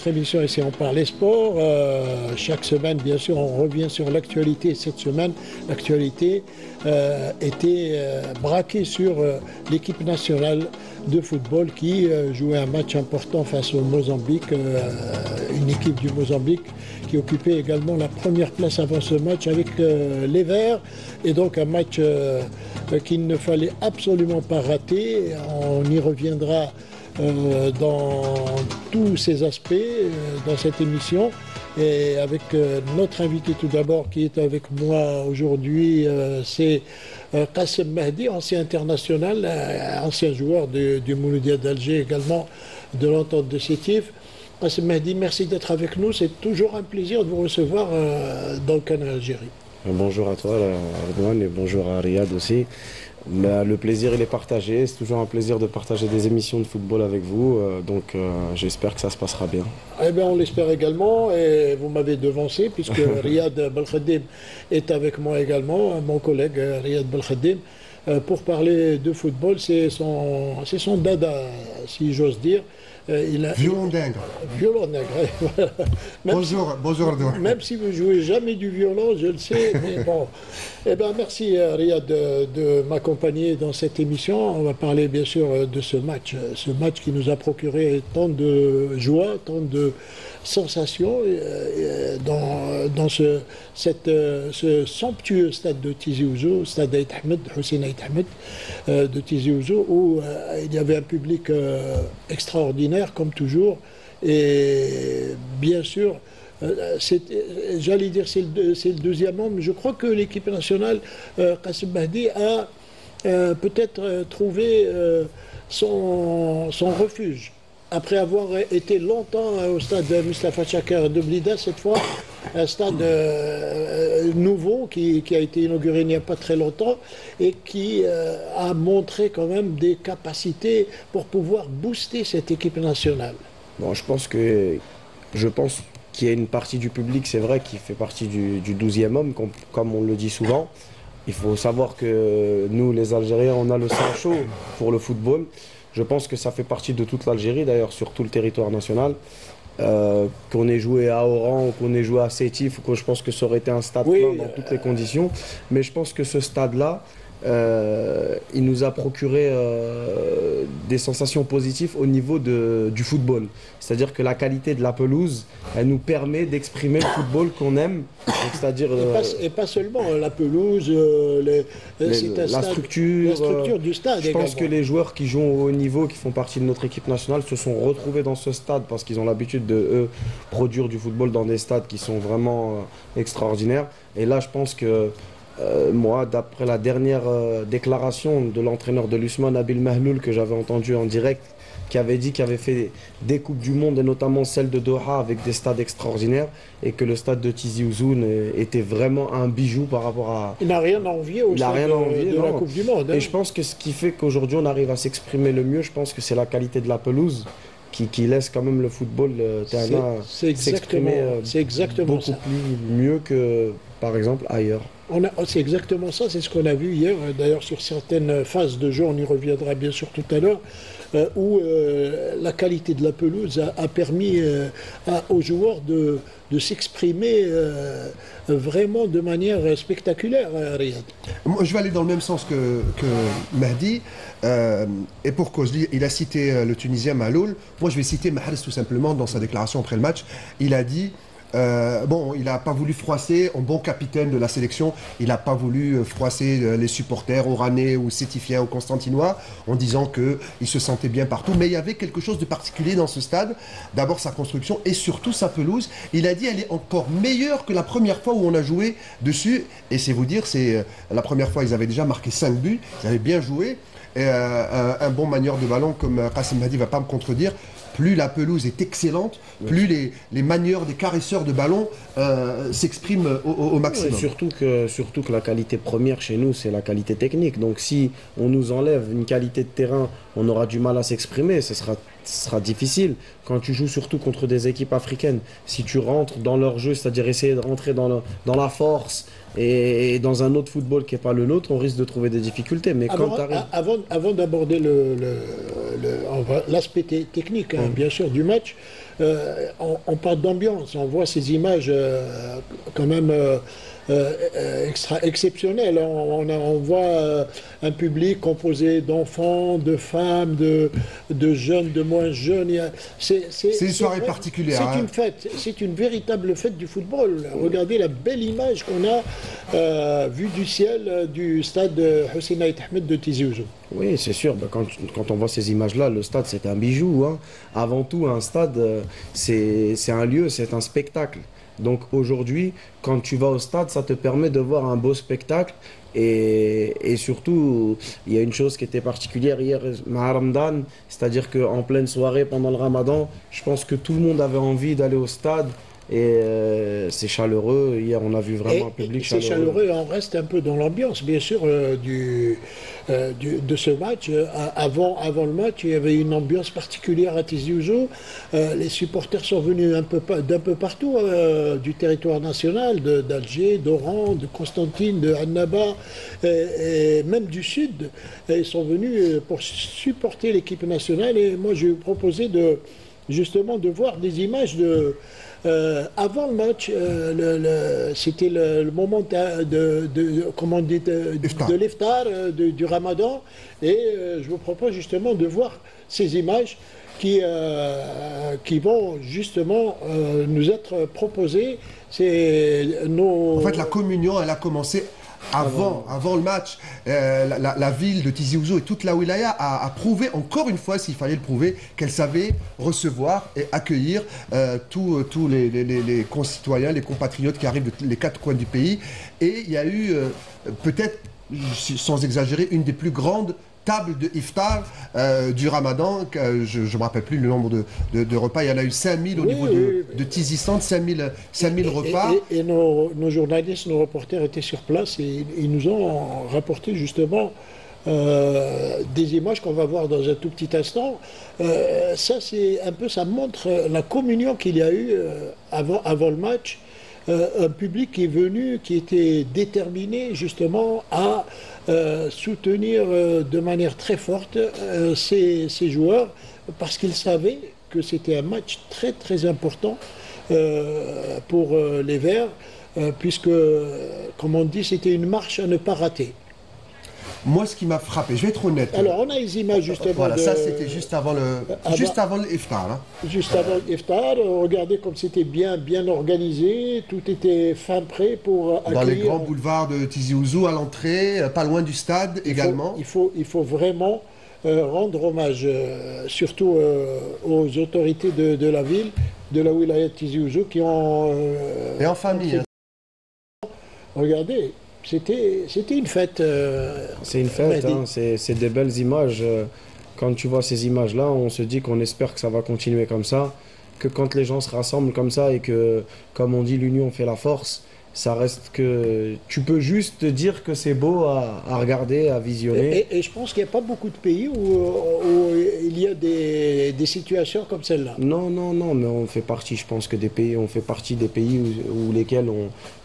votre émission ici on parle sport. Chaque semaine, bien sûr, on revient sur l'actualité. Cette semaine, l'actualité était braquée sur l'équipe nationale de football qui jouait un match important face au Mozambique, une équipe du Mozambique qui occupait également la première place avant ce match avec les Verts. Et donc un match qu'il ne fallait absolument pas rater. On y reviendra dans tous ces aspects dans cette émission. Et avec notre invité tout d'abord qui est avec moi aujourd'hui, c'est Qassem Mahdi, ancien international, ancien joueur du Mouloudia d'Alger, également de l'Entente de Sétif. Qassem Mahdi, merci d'être avec nous. C'est toujours un plaisir de vous recevoir dans le Canal Algérie. Bonjour à toi, Ardouane, et bonjour à Riyad aussi. Le plaisir, il est partagé. C'est toujours un plaisir de partager des émissions de football avec vous. Donc, j'espère que ça se passera bien. Eh bien, on l'espère également. Et vous m'avez devancé, puisque Riyad Belkhadim est avec moi également, mon collègue Riyad Belkhadim, pour parler de football. C'est son dada, si j'ose dire. Violon d'Ingres. Violon d'Ingres, voilà. Bonjour Ardouane. Même si vous ne jouez jamais du violon, je le sais, mais bon. Eh bien, merci Riyad de m'accompagner dans cette émission. On va parler bien sûr de ce match qui nous a procuré tant de joie, tant de sensations dans ce somptueux stade de Tizi Ouzou, stade Aït Ahmed, Hussein Aït Ahmed de Tizi Ouzou, où il y avait un public extraordinaire comme toujours. Et bien sûr, j'allais dire c'est le deuxième homme. Je crois que l'équipe nationale, Qassem Mahdi, a peut-être trouvé son refuge. Après avoir été longtemps au stade Mustafa Chakar de Blida, cette fois, un stade nouveau qui a été inauguré il n'y a pas très longtemps et qui a montré quand même des capacités pour pouvoir booster cette équipe nationale. Bon, je pense qu'il y a une partie du public, c'est vrai, qui fait partie du 12e homme, comme on le dit souvent. Il faut savoir que nous, les Algériens, on a le sang chaud pour le football. Je pense que ça fait partie de toute l'Algérie, d'ailleurs, sur tout le territoire national. Qu'on ait joué à Oran ou qu'on ait joué à Sétif, je pense que ça aurait été un stade plein dans toutes les conditions. Mais je pense que ce stade-là, il nous a procuré des sensations positives au niveau du football. C'est-à-dire que la qualité de la pelouse, elle nous permet d'exprimer le football qu'on aime. C'est-à-dire et pas seulement la pelouse, la structure du stade. Je pense que les joueurs qui jouent au haut niveau, qui font partie de notre équipe nationale, se sont retrouvés dans ce stade parce qu'ils ont l'habitude de produire du football dans des stades qui sont vraiment extraordinaires. Et là, je pense que moi, d'après la dernière déclaration de l'entraîneur de l'Usman, Nabil Mahloul, que j'avais entendu en direct, qui avait dit qu'il avait fait des Coupes du Monde, et notamment celle de Doha, avec des stades extraordinaires, et que le stade de Tizi Ouzou était vraiment un bijou par rapport à... Il n'a rien à envier au stade de la Coupe du Monde. Et je pense que ce qui fait qu'aujourd'hui on arrive à s'exprimer le mieux, je pense que c'est la qualité de la pelouse, qui laisse quand même le football s'exprimer beaucoup plus mieux que, par exemple, ailleurs. C'est exactement ça, c'est ce qu'on a vu hier, d'ailleurs sur certaines phases de jeu, on y reviendra bien sûr tout à l'heure, où la qualité de la pelouse a permis aux joueurs de s'exprimer vraiment de manière spectaculaire, Riyad. Moi, je vais aller dans le même sens que Mahdi, et pour cause, il a cité le Tunisien Mahloul. Moi, je vais citer Mahrez tout simplement dans sa déclaration après le match. Il a dit... il n'a pas voulu froisser, en bon capitaine de la sélection, il n'a pas voulu froisser les supporters oranais ou sétifiens ou constantinois en disant qu'il se sentait bien partout. Mais il y avait quelque chose de particulier dans ce stade. D'abord sa construction et surtout sa pelouse. Il a dit qu'elle est encore meilleure que la première fois où on a joué dessus. Et c'est vous dire, c'est la première fois ils avaient déjà marqué 5 buts, ils avaient bien joué. Et, un bon manieur de ballon comme Qassem Mahdi ne va pas me contredire. Plus la pelouse est excellente, plus les manieurs des caresseurs de ballon s'expriment au maximum. Ouais, surtout que la qualité première chez nous, c'est la qualité technique. Donc si on nous enlève une qualité de terrain, on aura du mal à s'exprimer, ce sera difficile. Quand tu joues surtout contre des équipes africaines, si tu rentres dans leur jeu, c'est-à-dire essayer de rentrer dans la force et dans un autre football qui n'est pas le nôtre, on risque de trouver des difficultés. Mais avant d'aborder l'aspect technique, bien sûr, du match, on parle d'ambiance, on voit ces images quand même exceptionnelles. On voit un public composé d'enfants, de femmes, de jeunes, de moins jeunes. C'est une soirée particulière. C'est une fête, c'est une véritable fête du football. Regardez la belle image qu'on a vue du ciel du stade Hussein Ait Ahmed de Tizi Ouzou. Oui, c'est sûr. Quand on voit ces images-là, le stade, c'est un bijou, hein. Avant tout, un stade, c'est un lieu, c'est un spectacle. Donc aujourd'hui, quand tu vas au stade, ça te permet de voir un beau spectacle. Et surtout, il y a une chose qui était particulière hier, à Ramadan, c'est-à-dire qu'en pleine soirée, pendant le Ramadan, je pense que tout le monde avait envie d'aller au stade. Et c'est chaleureux. Hier, on a vu vraiment un public chaleureux. C'est chaleureux, on reste un peu dans l'ambiance, bien sûr, de ce match. Avant le match, il y avait une ambiance particulière à Tizi Ouzou. Les supporters sont venus d'un peu partout du territoire national, d'Alger, d'Oran, de Constantine, de Annaba, et même du sud. Et ils sont venus pour supporter l'équipe nationale. Et moi, je lui ai proposé justement de voir des images avant le match, c'était le moment de l'iftar, du Ramadan, et je vous propose justement de voir ces images qui vont justement nous être proposées. En fait, la communion, elle a commencé avant le match. La ville de Tizi Ouzou et toute la wilaya a prouvé, encore une fois, s'il fallait le prouver, qu'elle savait recevoir et accueillir tous les concitoyens, les compatriotes qui arrivent des quatre coins du pays. Et il y a eu, peut-être, sans exagérer, une des plus grandes table de iftar du Ramadan. Je ne me rappelle plus le nombre de repas. Il y en a eu 5000 au niveau de Tizi Centre, 5000 repas. Et nos journalistes, nos reporters étaient sur place et ils nous ont rapporté justement des images qu'on va voir dans un tout petit instant. Ça montre la communion qu'il y a eu avant le match. Un public qui est venu, qui était déterminé justement à soutenir de manière très forte ces joueurs, parce qu'ils savaient que c'était un match très très important pour les Verts, puisque, comme on dit, c'était une marche à ne pas rater. Moi, ce qui m'a frappé, je vais être honnête. Alors, on a les images justement. Voilà, ça c'était juste avant l'iftar. Hein. Juste avant l'iftar. Regardez comme c'était bien organisé. Tout était fin prêt pour accueillir. Dans les grands boulevards de Tizi Ouzou, à l'entrée, pas loin du stade également. Il faut vraiment rendre hommage, surtout aux autorités de la ville, de la wilaya de Tizi Ouzou, qui ont. Et en famille. Regardez. C'était une fête. C'est une fête, hein, c'est des belles images. Quand tu vois ces images-là, on se dit qu'on espère que ça va continuer comme ça, que quand les gens se rassemblent comme ça et que, comme on dit, l'union fait la force, ça reste que tu peux juste te dire que c'est beau à regarder, à visionner. Et je pense qu'il n'y a pas beaucoup de pays où il y a des situations comme celle-là. Non, mais on fait partie, je pense que on fait partie des pays où lesquels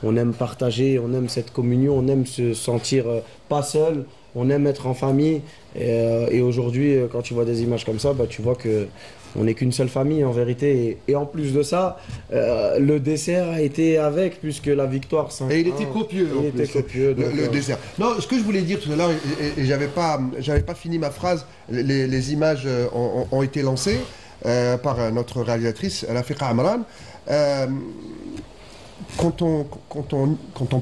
on aime partager, on aime cette communion, on aime se sentir pas seul, on aime être en famille. Et aujourd'hui, quand tu vois des images comme ça, tu vois que on n'est qu'une seule famille en vérité. Et en plus de ça, le dessert a été avec, puisque la victoire 5-1. Et il était copieux. Le dessert. Non, ce que je voulais dire tout à l'heure, et j'avais pas fini ma phrase, les images ont été lancées par notre réalisatrice, Rafiqa Amran. Quand on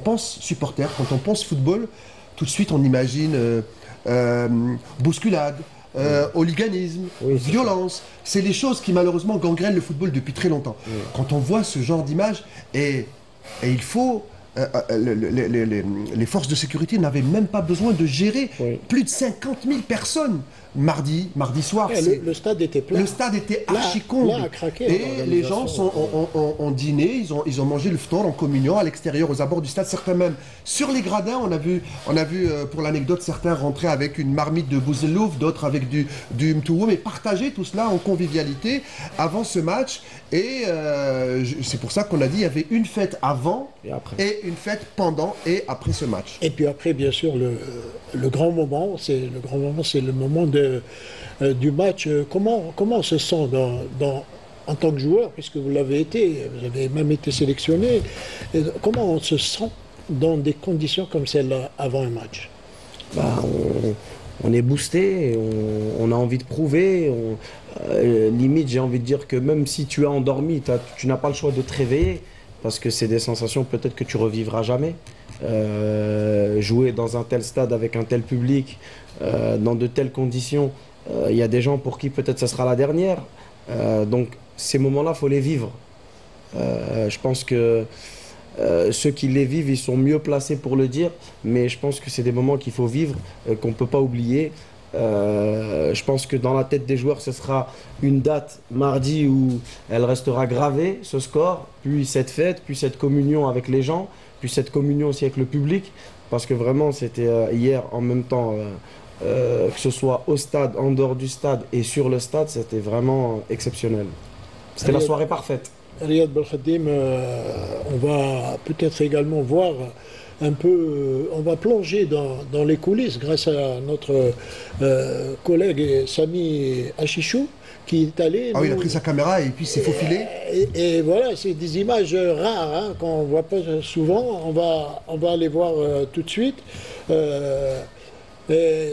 pense supporter, quand on pense football, tout de suite on imagine bousculade, hooliganisme, violence. C'est les choses qui malheureusement gangrènent le football depuis très longtemps. Quand on voit ce genre d'image, et il faut... les forces de sécurité n'avaient même pas besoin de gérer plus de 50 000 personnes mardi soir. Le stade était plein. Le stade était archi-comble. Et les gens ont dîné, ils ont mangé le ftor en communion à l'extérieur, aux abords du stade. Certains même sur les gradins, on a vu pour l'anecdote, certains rentraient avec une marmite de bouzelouf, d'autres avec du mtououm, et partager tout cela en convivialité avant ce match. Et c'est pour ça qu'on a dit qu'il y avait une fête avant et une fête pendant et après ce match. Et puis après, bien sûr, le grand moment, c'est le moment du match. Comment on se sent en tant que joueur, puisque vous l'avez été, vous avez même été sélectionné, comment on se sent dans des conditions comme celle-là avant un match? Bah, on est boosté, on a envie de prouver. Limite, j'ai envie de dire que même si tu es endormi, tu n'as pas le choix de te réveiller parce que c'est des sensations peut-être que tu revivras jamais. Jouer dans un tel stade avec un tel public, dans de telles conditions, il y a des gens pour qui peut-être ça sera la dernière. Donc ces moments-là, il faut les vivre. Je pense que ceux qui les vivent, ils sont mieux placés pour le dire, mais je pense que c'est des moments qu'il faut vivre, qu'on ne peut pas oublier. Je pense que dans la tête des joueurs, ce sera une date mardi où elle restera gravée, ce score, puis cette fête, puis cette communion avec les gens, puis cette communion aussi avec le public, parce que vraiment c'était hier en même temps, que ce soit au stade, en dehors du stade et sur le stade, c'était vraiment exceptionnel. C'était la soirée parfaite. Riyad Belkhadim, on va peut-être également voir un peu, on va plonger dans les coulisses grâce à notre collègue Sami Achichou qui est allé. Ah oui, il a pris sa caméra et puis s'est faufilé. Et voilà, c'est des images rares hein, qu'on ne voit pas souvent. On va les voir tout de suite.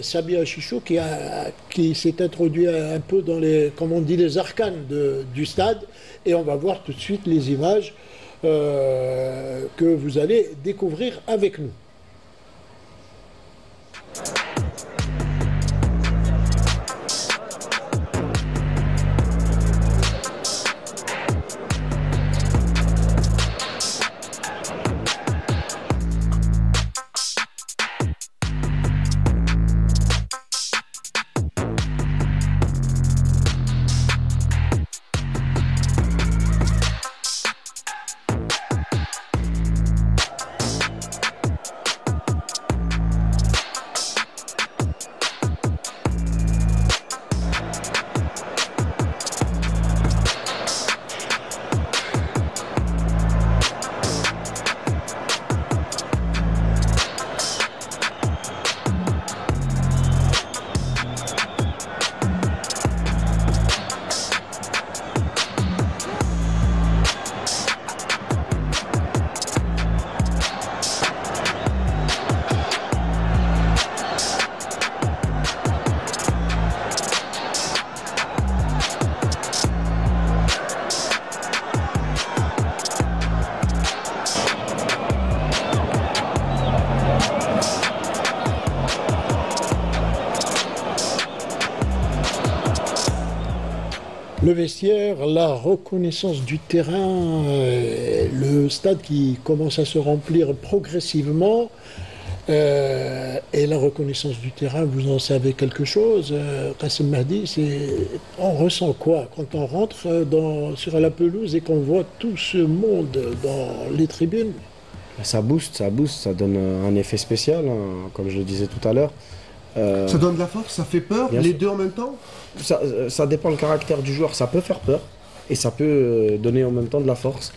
Sami Achichou qui s'est introduit un peu dans les, comme on dit, les arcanes du stade. Et on va voir tout de suite les images que vous allez découvrir avec nous. Le vestiaire, la reconnaissance du terrain, le stade qui commence à se remplir progressivement et la reconnaissance du terrain, vous en savez quelque chose. Qassem Mahdi, on ressent quoi quand on rentre sur la pelouse et qu'on voit tout ce monde dans les tribunes? Ça booste, ça donne un effet spécial, hein, comme je le disais tout à l'heure. Ça donne de la force, ça fait peur, les deux en même temps? Ça dépend du caractère du joueur, ça peut faire peur et ça peut donner en même temps de la force.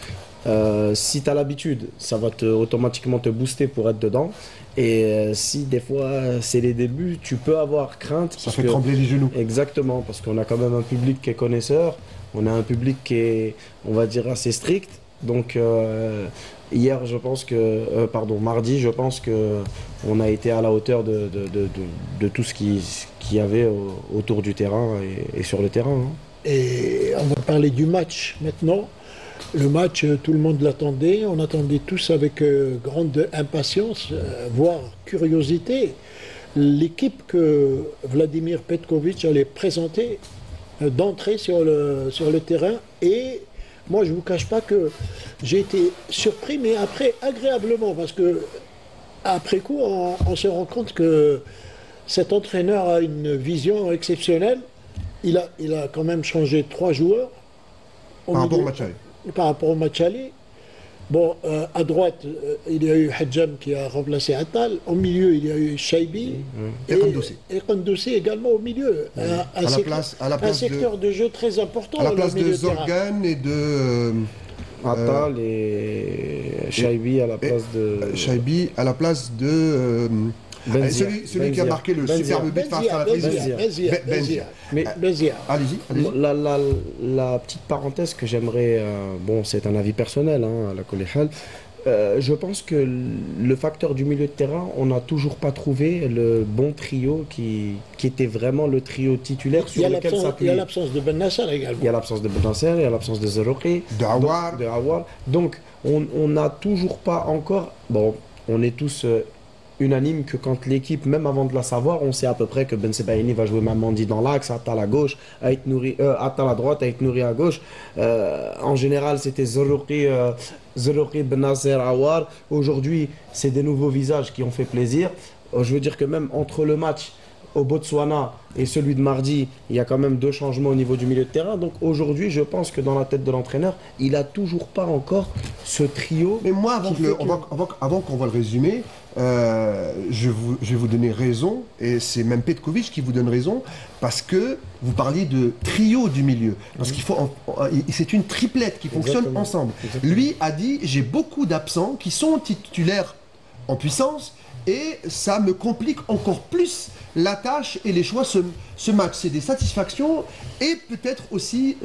Si tu as l'habitude, ça va automatiquement te booster pour être dedans. Et si des fois c'est les débuts, tu peux avoir crainte. Ça fait trembler les genoux. Exactement, parce qu'on a quand même un public qui est connaisseur, on a un public qui est, on va dire, assez strict. Donc hier, je pense que, mardi, je pense que on a été à la hauteur de tout ce qu'il y avait autour du terrain et sur le terrain. Hein. Et on va parler du match maintenant. Le match, tout le monde l'attendait. On attendait tous avec grande impatience, voire curiosité, l'équipe que Vladimir Petkovic allait présenter d'entrée sur le terrain. Et moi, je ne vous cache pas que j'ai été surpris, mais après, agréablement, parce que après coup, on se rend compte que cet entraîneur a une vision exceptionnelle. Il a quand même changé 3 joueurs. Par rapport au match aller. Bon, à droite, il y a eu Hadjam qui a remplacé Attal. Au milieu, il y a eu Chaibi. Et Kondoussi également au milieu. Un secteur de jeu très important. À la place de Zorgan et de... Attal et Chaibi à la place de... Chaibi à la place de... Benzia. Celui qui a marqué le Benzia. superbe but face à la prise. Benzia. Mais Benzia. Allez-y. la petite parenthèse que j'aimerais, bon, c'est un avis personnel, hein, à la Kolihal. Je pense que le facteur du milieu de terrain, on n'a toujours pas trouvé le bon trio qui était vraiment le trio titulaire sur lequel Il y s'appuyer. a l'absence de Ben Nasser également. Il y a l'absence de Benasser, il y a l'absence de Zerouki, De Aouar. Donc, on n'a toujours pas encore. Bon, on est tous unanimes que quand l'équipe, même avant de la savoir, on sait à peu près que Ben Sebaini va jouer Mamandi dans l'axe, Attal à gauche, Attal à droite, avec Nouri à gauche. En général, c'était Zerouki, Benasser, Aouar. Aujourd'hui, c'est des nouveaux visages qui ont fait plaisir. Je veux dire que même entre le match au Botswana et celui de mardi, il y a quand même 2 changements au niveau du milieu de terrain. Donc aujourd'hui, je pense que dans la tête de l'entraîneur, il n'a toujours pas encore ce trio. Mais moi, avant qu'on va le résumer, je vais vous donner raison, et c'est même Petkovic qui vous donne raison, parce que vous parliez de trio du milieu. Parce qu'il faut, c'est une triplette qui fonctionne ensemble. Exactement. Lui a dit, j'ai beaucoup d'absents qui sont titulaires en puissance, et ça me complique encore plus la tâche et les choix. Ce match, c'est des satisfactions et peut-être aussi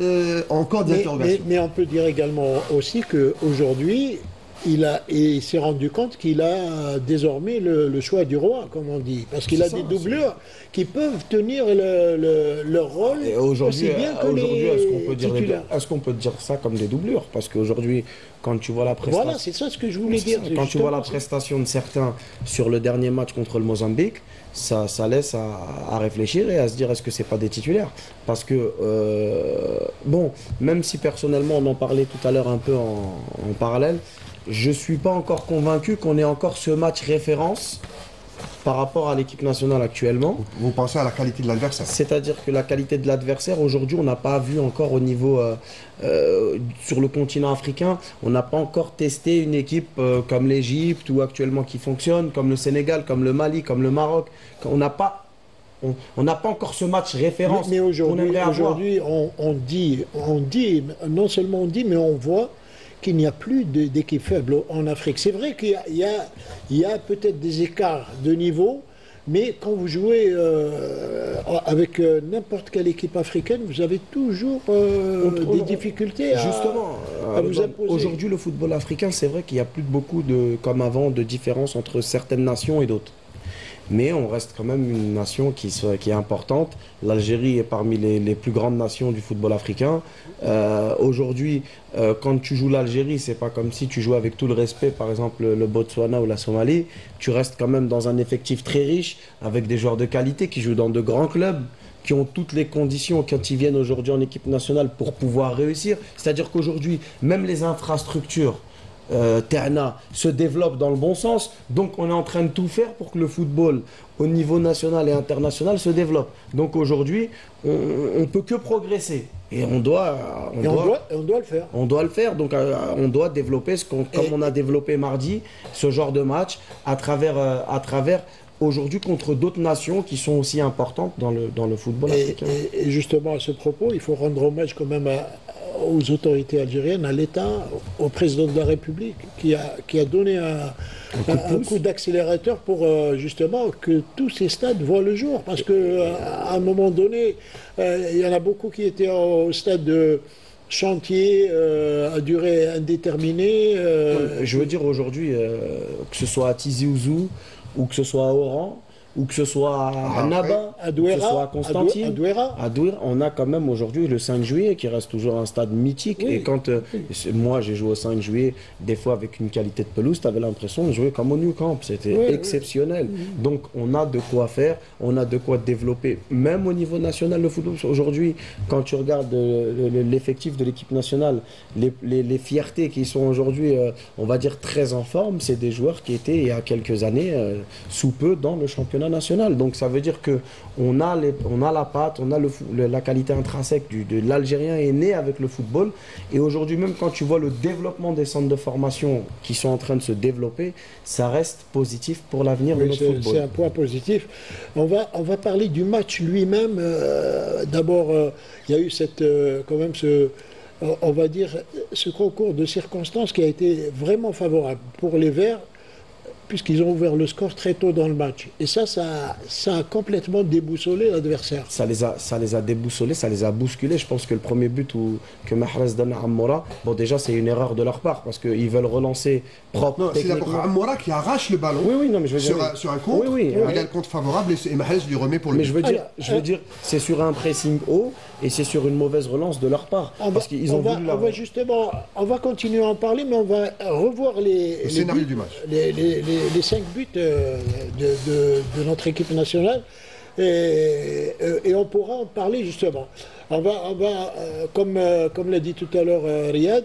encore des interrogations. Mais on peut dire également aussi qu'aujourd'hui, il s'est rendu compte qu'il a désormais le choix du roi, comme on dit, parce qu'il a des doubleurs qui peuvent tenir leur rôle aussi bien que les titulaires. Est-ce qu'on peut dire ça comme des doublures? Parce qu'aujourd'hui, quand tu vois la prestation... Voilà, c'est ça ce que je voulais dire. Quand tu vois la prestation de certains sur le dernier match contre le Mozambique, ça laisse à réfléchir et à se dire est-ce que c'est pas des titulaires? Parce que, bon, même si personnellement on en parlait tout à l'heure un peu en parallèle, je ne suis pas encore convaincu qu'on ait encore ce match référence par rapport à l'équipe nationale actuellement. Vous pensez à la qualité de l'adversaire? C'est-à-dire que la qualité de l'adversaire, aujourd'hui, on n'a pas vu encore au niveau, sur le continent africain, on n'a pas encore testé une équipe comme l'Égypte ou actuellement qui fonctionne, comme le Sénégal, comme le Mali, comme le Maroc. On n'a pas encore ce match référence. Mais aujourd'hui, on dit, non seulement on dit, mais on voit qu'il n'y a plus d'équipe faible en Afrique. C'est vrai qu'il y a peut-être des écarts de niveau, mais quand vous jouez avec n'importe quelle équipe africaine, vous avez toujours des difficultés à vous imposer. Aujourd'hui, le football africain, c'est vrai qu'il n'y a plus beaucoup comme avant, de différence entre certaines nations et d'autres. Mais on reste quand même une nation qui est importante. L'Algérie est parmi les plus grandes nations du football africain. Aujourd'hui, quand tu joues l'Algérie, c'est pas comme si tu jouais avec tout le respect, par exemple le Botswana ou la Somalie. Tu restes quand même dans un effectif très riche, avec des joueurs de qualité qui jouent dans de grands clubs, qui ont toutes les conditions quand ils viennent aujourd'hui en équipe nationale pour pouvoir réussir. C'est-à-dire qu'aujourd'hui, même les infrastructures Terna se développe dans le bon sens, donc on est en train de tout faire pour que le football au niveau national et international se développe. Donc aujourd'hui, on ne peut que progresser et on doit le faire. On doit le faire, donc on doit développer comme on a développé mardi, ce genre de match à travers aujourd'hui contre d'autres nations qui sont aussi importantes dans le football africain. Et justement à ce propos, il faut rendre hommage quand même aux autorités algériennes, à l'État, au président de la République, qui a donné un coup d'accélérateur pour justement que tous ces stades voient le jour. Parce qu'à un moment donné, il y en a beaucoup qui étaient au stade de chantier à durée indéterminée. Je veux dire aujourd'hui, que ce soit à Tizi Ouzou, ou que ce soit à Oran, ou que ce soit à Naba, à Douera, que ce soit à Constantine, à Douera, on a quand même aujourd'hui le 5 juillet qui reste toujours un stade mythique. Oui. Et quand moi j'ai joué au 5 juillet, des fois avec une qualité de pelouse, tu avais l'impression de jouer comme au New Camp. C'était exceptionnel. Donc on a de quoi faire, on a de quoi développer, même au niveau national le football. Aujourd'hui, quand tu regardes l'effectif de l'équipe nationale, les fiertés qui sont aujourd'hui, on va dire, très en forme, c'est des joueurs qui étaient il y a quelques années sous peu dans le championnat national. Donc ça veut dire que on a la patte, on a la qualité intrinsèque de l'Algérien est né avec le football. Et aujourd'hui, même quand tu vois le développement des centres de formation qui sont en train de se développer, ça reste positif pour l'avenir de notre football. C'est un point positif. On va parler du match lui-même. D'abord, il y a eu quand même on va dire, ce concours de circonstances qui a été vraiment favorable pour les Verts. puisqu'ils ont ouvert le score très tôt dans le match. Et ça a complètement déboussolé l'adversaire. Ça les a déboussolés, ça les a bousculés. Je pense que le premier but que Mahrez donne à Amoura, bon déjà c'est une erreur de leur part parce qu'ils veulent relancer propre. Non, c'est d'abord Amoura qui arrache le ballon non, mais je veux dire, sur un contre. Il a le contre favorable et Mahrez lui remet pour le but. Mais je veux dire, c'est sur un pressing haut et c'est sur une mauvaise relance de leur part. Parce qu'ils ont voulu on va continuer à en parler, mais on va revoir le scénario du match. Les 5 buts de notre équipe nationale et on pourra en parler justement. On va comme l'a dit tout à l'heure Riyad,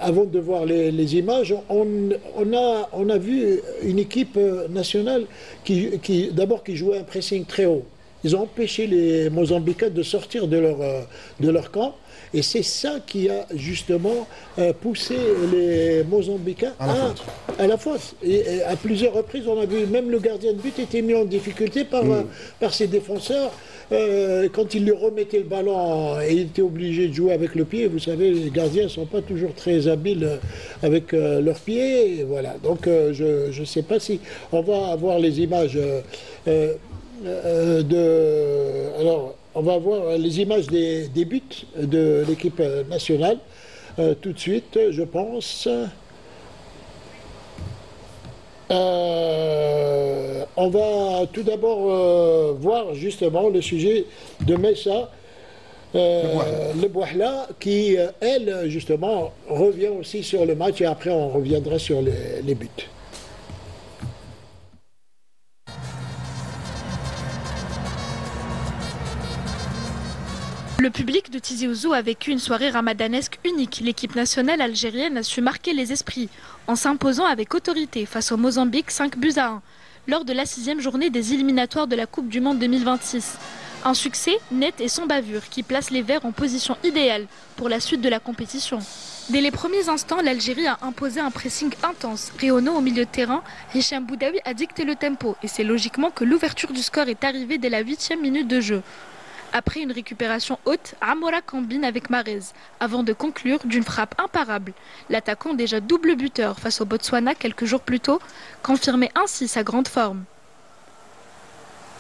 avant de voir les images, on a vu une équipe nationale qui jouait un pressing très haut. Ils ont empêché les Mozambicains de sortir de leur camp. Et c'est ça qui a justement poussé les Mozambicains à la faute. Et à plusieurs reprises, on a vu même le gardien de but était mis en difficulté par ses défenseurs. Quand il lui remettait le ballon et il était obligé de jouer avec le pied. Vous savez, les gardiens ne sont pas toujours très habiles avec leurs pieds. Et voilà. Donc je ne sais pas si on va avoir les images alors, on va voir les images des buts de l'équipe nationale tout de suite, je pense. On va tout d'abord voir justement le sujet de Messa le Bouahla qui, elle, justement, revient aussi sur le match et après on reviendra sur les buts. Le public de Tizi Ouzou a vécu une soirée ramadanesque unique. L'équipe nationale algérienne a su marquer les esprits en s'imposant avec autorité face au Mozambique 5-1 lors de la 6e journée des éliminatoires de la Coupe du Monde 2026. Un succès net et sans bavure qui place les Verts en position idéale pour la suite de la compétition. Dès les premiers instants, l'Algérie a imposé un pressing intense. Réono au milieu de terrain, Hicham Boudaoui a dicté le tempo et c'est logiquement que l'ouverture du score est arrivée dès la 8e minute de jeu. Après une récupération haute, Amoura combine avec Mahrez, avant de conclure d'une frappe imparable. L'attaquant déjà double buteur face au Botswana quelques jours plus tôt, confirmait ainsi sa grande forme.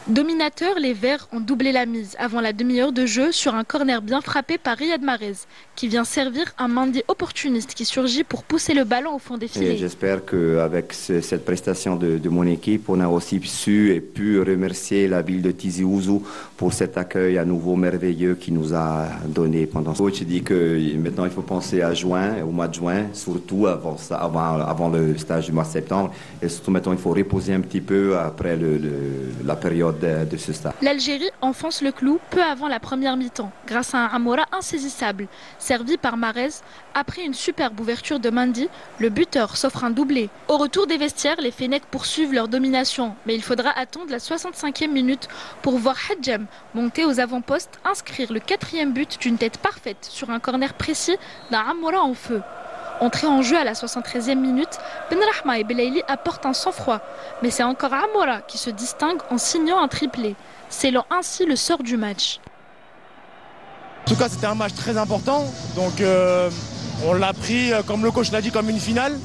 Dominateurs, les Verts ont doublé la mise avant la demi-heure de jeu sur un corner bien frappé par Riyad Mahrez, qui vient servir un Mendy opportuniste qui surgit pour pousser le ballon au fond des filets. J'espère qu'avec cette prestation de mon équipe, on a aussi su et pu remercier la ville de Tizi Ouzou pour cet accueil à nouveau merveilleux qu'il nous a donné pendant ce coach dit que maintenant il faut penser à juin, au mois de juin, surtout avant le stage du mois de septembre, et surtout maintenant il faut reposer un petit peu après la période de ce stade. L'Algérie enfonce le clou peu avant la première mi-temps, grâce à un Amoura insaisissable, servi par Mahrez. Après une superbe ouverture de Mendy, le buteur s'offre un doublé. Au retour des vestiaires, les Fennecs poursuivent leur domination, mais il faudra attendre la 65e minute pour voir Hadjem monter aux avant-postes, inscrire le 4e but d'une tête parfaite sur un corner précis d'un Amoura en feu. Entré en jeu à la 73e minute, Benrahma et Belaïli apportent un sang-froid. Mais c'est encore Amoura qui se distingue en signant un triplé, scellant ainsi le sort du match. En tout cas, c'était un match très important. Donc on l'a pris, comme le coach l'a dit, comme une finale.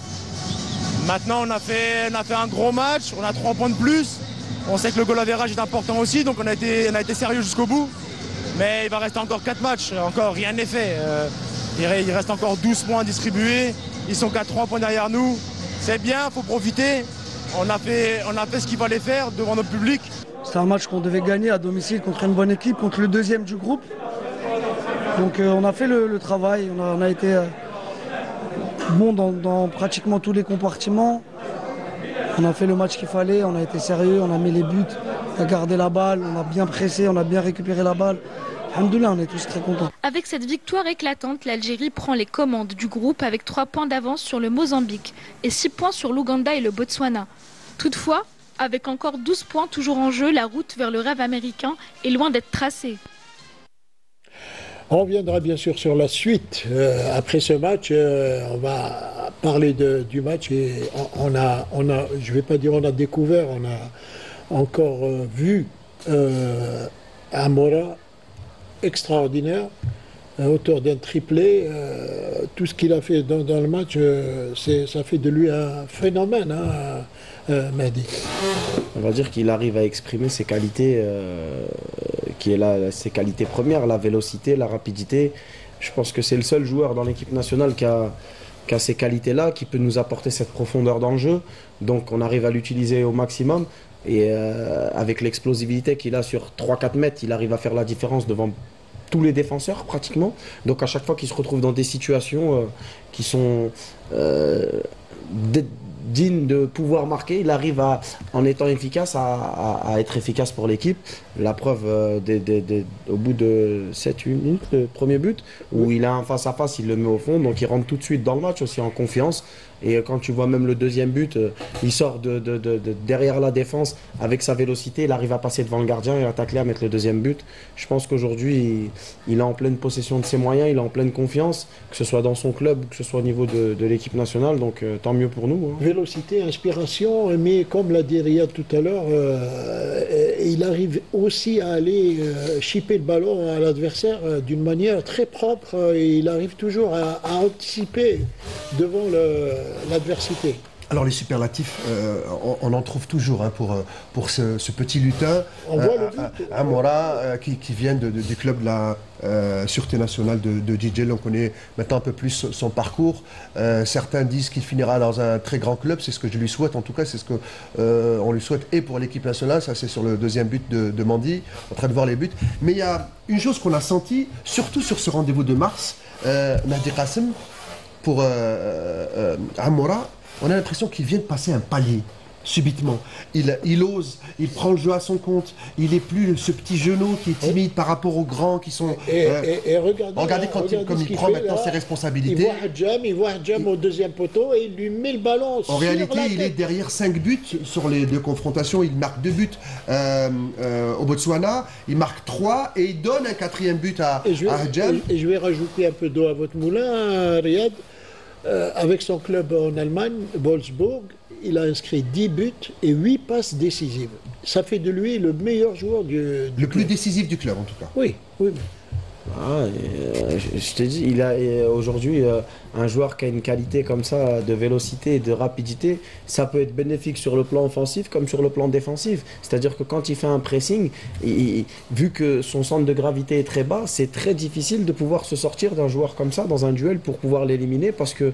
Maintenant, on a fait un gros match, on a 3 points de plus. On sait que le goal average est important aussi, donc on a été sérieux jusqu'au bout. Mais il va rester encore 4 matchs, encore rien n'est fait. Il reste encore 12 points distribués, ils sont qu'à 3 points derrière nous. C'est bien, il faut profiter. On a fait ce qu'il fallait faire devant notre public. C'est un match qu'on devait gagner à domicile contre une bonne équipe, contre le 2e du groupe. Donc on a fait le travail, on a été bon dans pratiquement tous les compartiments. On a fait le match qu'il fallait, on a été sérieux, on a mis les buts, on a gardé la balle, on a bien pressé, on a bien récupéré la balle. Alhamdoulilah, on est tous très contents. Avec cette victoire éclatante, l'Algérie prend les commandes du groupe avec 3 points d'avance sur le Mozambique et 6 points sur l'Ouganda et le Botswana. Toutefois, avec encore 12 points toujours en jeu, la route vers le rêve américain est loin d'être tracée. On reviendra bien sûr sur la suite. Après ce match, on va parler du match et on a, je ne vais pas dire on a découvert, on a encore vu Amoura extraordinaire, auteur d'un triplé. Tout ce qu'il a fait dans le match, ça fait de lui un phénomène, hein, Mehdi. On va dire qu'il arrive à exprimer ses qualités, ses qualités premières, la vélocité, la rapidité. Je pense que c'est le seul joueur dans l'équipe nationale qui a ces qualités-là, qui peut nous apporter cette profondeur dans le jeu. Donc on arrive à l'utiliser au maximum. Et avec l'explosivité qu'il a sur 3-4 mètres, il arrive à faire la différence devant tous les défenseurs pratiquement. Donc à chaque fois qu'il se retrouve dans des situations qui sont dignes de pouvoir marquer, il arrive en étant efficace à être efficace pour l'équipe. La preuve au bout de 7-8 minutes, le premier but, où il a un face-à-face, il le met au fond, donc il rentre tout de suite dans le match aussi en confiance. Et quand tu vois même le deuxième but, il sort de derrière la défense avec sa vélocité, il arrive à passer devant le gardien et à tacler, à mettre le deuxième but. Je pense qu'aujourd'hui, il est en pleine possession de ses moyens, il est en pleine confiance, que ce soit dans son club ou que ce soit au niveau de l'équipe nationale, donc tant mieux pour nous. Hein. Vélocité, inspiration, mais comme l'a dit Riyad tout à l'heure, il arrive aussi à aller chipper le ballon à l'adversaire d'une manière très propre, et il arrive toujours à anticiper devant l'adversité. Alors les superlatifs, on en trouve toujours hein, pour ce petit lutin, Amora, qui vient du club de la Sûreté nationale de DJ. On connaît maintenant un peu plus son parcours. Certains disent qu'il finira dans un très grand club, c'est ce que je lui souhaite, en tout cas c'est ce qu'on lui souhaite, et pour l'équipe nationale, ça c'est sur le deuxième but de Mandi, en train de voir les buts. Mais il y a une chose qu'on a senti, surtout sur ce rendez-vous de mars, Mehdi Qassem, pour Amora, on a l'impression qu'il vient de passer un palier, subitement. Il ose, il prend le jeu à son compte, il n'est plus ce petit genou qui est timide par rapport aux grands qui sont... Et regardez comme il prend maintenant ses responsabilités. Il voit Hadjam au deuxième poteau et il lui met le ballon en réalité, il est derrière 5 buts sur les 2 confrontations. Il marque 2 buts au Botswana, il marque 3 et il donne un 4e but à Hadjam. Et je vais rajouter un peu d'eau à votre moulin, Riyad. Avec son club en Allemagne, Wolfsburg, il a inscrit 10 buts et 8 passes décisives. Ça fait de lui le meilleur joueur du club. Plus décisif du club, en tout cas. Oui. Je t'ai dit, il a aujourd'hui un joueur qui a une qualité comme ça de vélocité et de rapidité, ça peut être bénéfique sur le plan offensif comme sur le plan défensif. C'est-à-dire que quand il fait un pressing, vu que son centre de gravité est très bas, c'est très difficile de pouvoir se sortir d'un joueur comme ça dans un duel pour pouvoir l'éliminer, parce que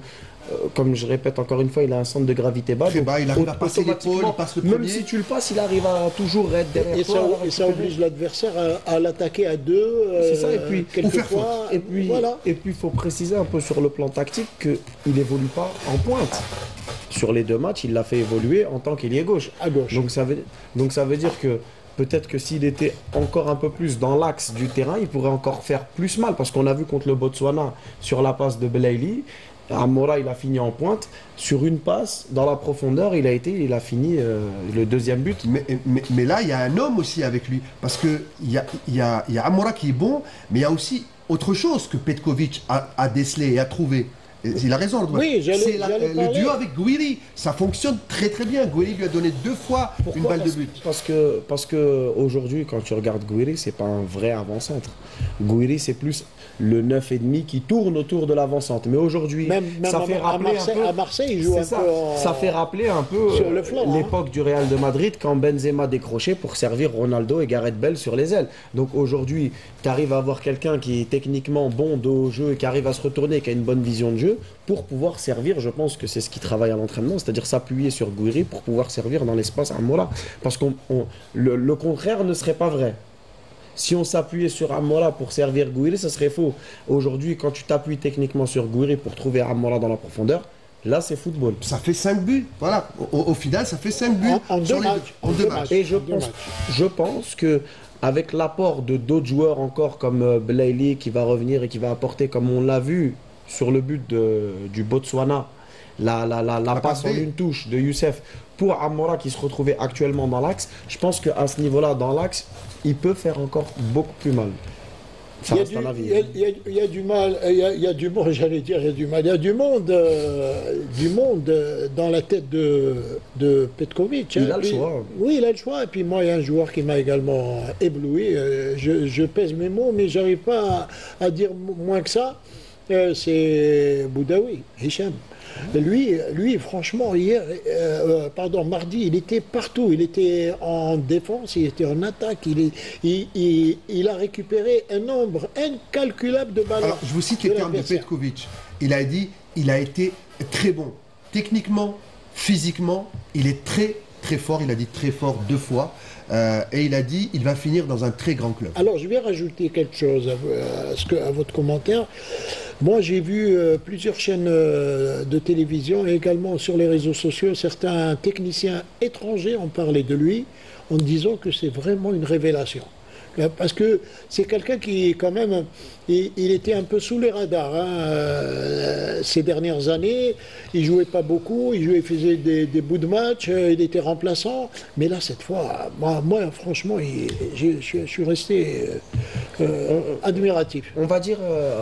comme je répète encore une fois, il a un centre de gravité bas. Très bas, il arrive à passer l'épaule, il passe le premier. Même si tu le passes, il arrive à toujours être derrière toi. Et ça oblige l'adversaire à l'attaquer à 2. C'est ça, et puis quelquefois. Et puis il faut préciser un peu sur le plan tactique qu'il n'évolue pas en pointe. Sur les 2 matchs, il l'a fait évoluer en tant qu'ailier gauche. À gauche. Donc ça veut dire que peut-être que s'il était encore un peu plus dans l'axe du terrain, il pourrait encore faire plus mal. Parce qu'on a vu contre le Botswana, sur la passe de Belaïli, Amora, il a fini en pointe. Sur une passe, dans la profondeur, il a fini le 2e but. Mais là, il y a un homme aussi avec lui. Parce qu'il y a Amora qui est bon, mais il y a aussi autre chose que Petkovic a décelé et a trouvé. Il a raison, oui, c'est le duo avec Gouiri, ça fonctionne très très bien. Gouiri lui a donné 2 fois une balle de but. Parce que aujourd'hui, quand tu regardes Gouiri, c'est pas un vrai avant-centre. Gouiri, c'est plus le 9,5 qui tourne autour de l'avant-centre. Mais aujourd'hui, ça fait rappeler à Marseille, il joue un peu ça fait rappeler un peu l'époque du Real de Madrid, quand Benzema décrochait pour servir Ronaldo et Gareth Bale sur les ailes. Donc aujourd'hui, tu arrives à avoir quelqu'un qui est techniquement bon de jeu, qui arrive à se retourner, qui a une bonne vision de jeu, pour pouvoir servir. Je pense que c'est ce qui travaille à l'entraînement, c'est-à-dire s'appuyer sur Gouiri pour pouvoir servir dans l'espace Amora. Parce que le contraire ne serait pas vrai. Si on s'appuyait sur Amora pour servir Gouiri, ça serait faux. Aujourd'hui, quand tu t'appuies techniquement sur Gouiri pour trouver Amora dans la profondeur, là c'est football. Ça fait 5 buts. Voilà. Au final, ça fait 5 buts. En 2 matchs. Et je pense que avec l'apport de d'autres joueurs encore comme Belaïli qui va revenir et qui va apporter, comme on l'a vu sur le but du Botswana, la passe en une touche de Youssef pour Amora qui se retrouvait actuellement dans l'axe, je pense qu'à ce niveau-là, dans l'axe, il peut faire encore beaucoup plus mal. Ça reste un avis. Il y a du mal, il y a du monde, j'allais dire, il y a du mal. Il y a du monde dans la tête de Petkovic. Il a le choix. Oui, il a le choix. Et puis moi, il y a un joueur qui m'a également ébloui. Je pèse mes mots, mais j'arrive pas à dire moins que ça. C'est Boudaoui, Hicham. Lui, franchement, mardi, il était partout. Il était en défense, il était en attaque. Il a récupéré un nombre incalculable de ballons. Alors, je vous cite les termes de Petkovic. Il a dit, il a été très bon. Techniquement, physiquement, il est très, très fort. Il a dit très fort 2 fois. Et il a dit, il va finir dans un très grand club. Alors, je vais rajouter quelque chose à votre commentaire. Moi, j'ai vu plusieurs chaînes de télévision et également sur les réseaux sociaux, certains techniciens étrangers ont parlé de lui en disant que c'est vraiment une révélation. Parce que c'est quelqu'un qui, quand même, il était un peu sous les radars ces dernières années. Il jouait pas beaucoup, il faisait des bouts de match, il était remplaçant. Mais là, cette fois, moi franchement, je suis resté admiratif. On va dire,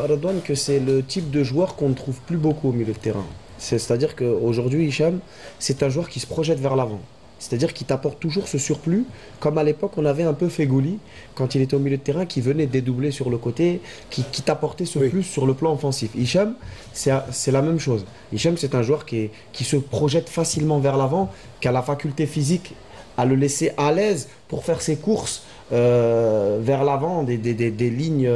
Redouane, que c'est le type de joueur qu'on ne trouve plus beaucoup au milieu de terrain. C'est-à-dire qu'aujourd'hui, Hicham, c'est un joueur qui se projette vers l'avant. C'est-à-dire qu'il t'apporte toujours ce surplus, comme à l'époque on avait un peu Fegouli, quand il était au milieu de terrain, qui venait dédoubler sur le côté, qui t'apportait ce plus sur le plan offensif. Hicham, c'est la même chose. Hicham, c'est un joueur qui se projette facilement vers l'avant, qui a la faculté physique à le laisser à l'aise pour faire ses courses vers l'avant, des lignes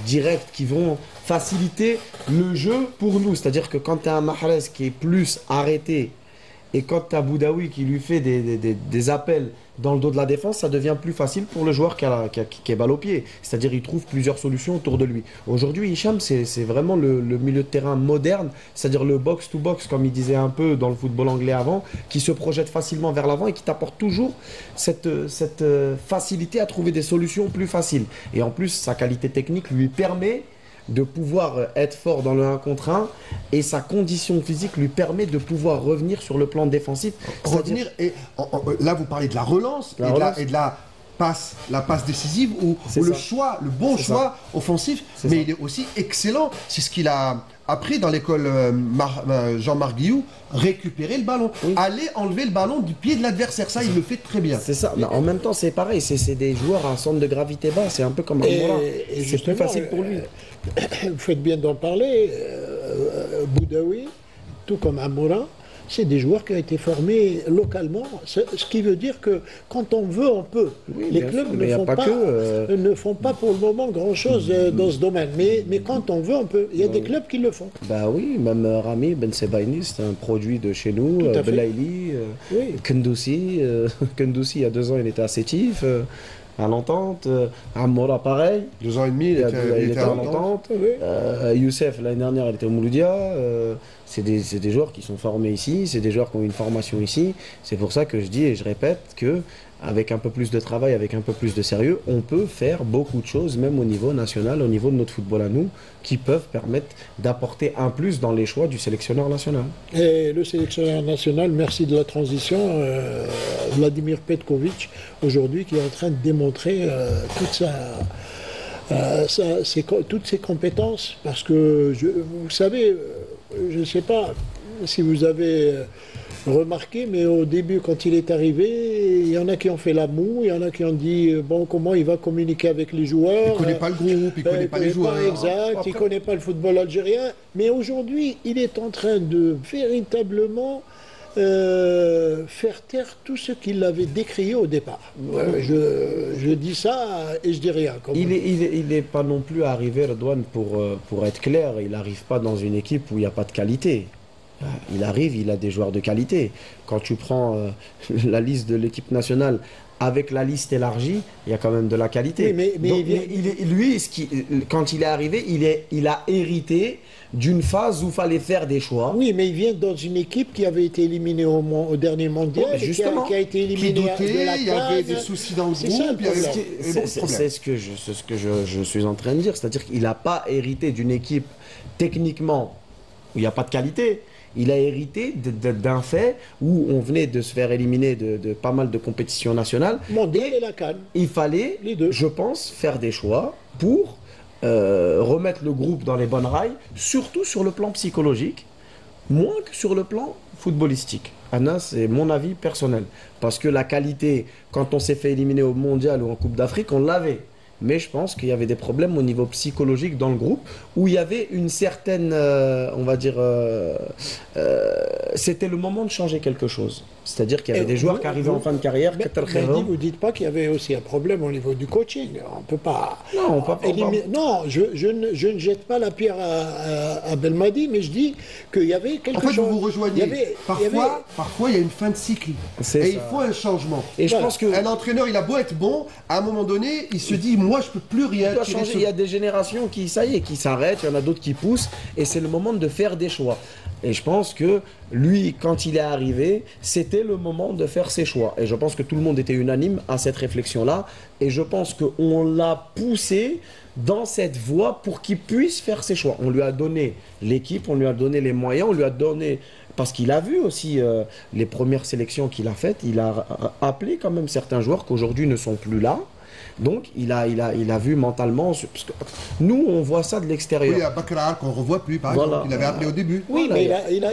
directes qui vont faciliter le jeu pour nous. C'est-à-dire que quand tu as un Mahrez qui est plus arrêté, et quand tu as Boudaoui qui lui fait des appels dans le dos de la défense, ça devient plus facile pour le joueur qui est balle au pied. C'est-à-dire il trouve plusieurs solutions autour de lui. Aujourd'hui, Hicham, c'est vraiment le milieu de terrain moderne, c'est-à-dire le box-to-box, comme il disait un peu dans le football anglais avant, qui se projette facilement vers l'avant et qui t'apporte toujours cette facilité à trouver des solutions plus faciles. Et en plus, sa qualité technique lui permet de pouvoir être fort dans le 1 contre 1 et sa condition physique lui permet de pouvoir revenir sur le plan défensif. Revenir, et là vous parlez de la relance et de la passe décisive ou le choix, le bon choix offensif, mais il est aussi excellent. C'est ce qu'il a appris dans l'école Jean-Marc Guillou, récupérer le ballon, aller enlever le ballon du pied de l'adversaire, ça il le fait très bien. C'est ça, mais en même temps c'est pareil, c'est des joueurs à un centre de gravité bas, c'est un peu comme Amoura, c'est plus facile pour lui. Vous faites bien d'en parler, Boudaoui, tout comme Amoura, c'est des joueurs qui ont été formés localement, ce qui veut dire que quand on veut, on peut. Oui, les clubs ne font pas pour le moment grand-chose dans ce domaine, mais quand on veut, on peut. Il y a des clubs qui le font. Bah oui, même Rami Ben Sebaini, c'est un produit de chez nous, Belaïli, Kendoussi, il y a 2 ans il était à Sétif, à l'entente, Amoura pareil. 2 ans et demi, il était à l'entente. Youssef, l'année dernière, il était au Mouloudia. C'est des joueurs qui sont formés ici, c'est des joueurs qui ont une formation ici. C'est pour ça que je dis et je répète que avec un peu plus de travail, avec un peu plus de sérieux, on peut faire beaucoup de choses, même au niveau national, au niveau de notre football à nous, qui peuvent permettre d'apporter un plus dans les choix du sélectionneur national. Et le sélectionneur national, merci de la transition, Vladimir Petkovic, aujourd'hui, qui est en train de démontrer toutes ses compétences, parce que, vous savez, je ne sais pas si vous avez remarqué, mais au début, quand il est arrivé, il y en a qui ont fait la moue, il y en a qui ont dit bon, comment il va communiquer avec les joueurs. Il ne connaît pas le groupe, il ne connaît pas les joueurs. Exact, il ne connaît pas le football algérien. Mais aujourd'hui, il est en train de véritablement faire taire tout ce qu'il avait décrié au départ. Je dis ça et je dis rien. Il n'est pas non plus arrivé, Redouane, pour être clair, il n'arrive pas dans une équipe où il n'y a pas de qualité. Il arrive, il a des joueurs de qualité. Quand tu prends la liste de l'équipe nationale avec la liste élargie, il y a quand même de la qualité. Quand il est arrivé, il a hérité d'une phase où il fallait faire des choix. Oui, mais il vient dans une équipe qui avait été éliminée au dernier mondial, justement, qui a été éliminée de la CAN. Il y avait des soucis dans le groupe. C'est ce que je suis en train de dire. C'est-à-dire qu'il n'a pas hérité d'une équipe techniquement où il n'y a pas de qualité. Il a hérité d'un fait où on venait de se faire éliminer de pas mal de compétitions nationales. Mondial et la CAN. Il fallait, je pense, faire des choix pour remettre le groupe dans les bonnes rails, surtout sur le plan psychologique, moins que sur le plan footballistique. Anna, c'est mon avis personnel. Parce que la qualité, quand on s'est fait éliminer au Mondial ou en Coupe d'Afrique, on l'avait. Mais je pense qu'il y avait des problèmes au niveau psychologique dans le groupe, où il y avait une certaine, on va dire, c'était le moment de changer quelque chose. C'est-à-dire qu'il y avait des joueurs qui arrivaient en fin de carrière. Vous ne dites pas qu'il y avait aussi un problème au niveau du coaching. On ne peut pas éliminer. Non, je ne jette pas la pierre à Belmadi, mais je dis qu'il y avait quelque chose. En fait, vous rejoignez. Parfois, il y a une fin de cycle. Et il faut un changement. Et je pense qu'un entraîneur, il a beau être bon, à un moment donné, il se dit, moi, je peux plus rien changer. Il y a des générations qui, ça y est, qui s'arrêtent, il y en a d'autres qui poussent, et c'est le moment de faire des choix. Et je pense que lui, quand il est arrivé, c'était le moment de faire ses choix. Et je pense que tout le monde était unanime à cette réflexion-là. Et je pense qu'on l'a poussé dans cette voie pour qu'il puisse faire ses choix. On lui a donné l'équipe, on lui a donné les moyens, on lui a donné... Parce qu'il a vu aussi les premières sélections qu'il a faites, il a appelé quand même certains joueurs qui aujourd'hui ne sont plus là. Donc, il a vu mentalement... Parce que nous, on voit ça de l'extérieur. Oui, à Bakrar, qu'on ne revoit plus, par exemple, il avait appelé au début. Oui, mais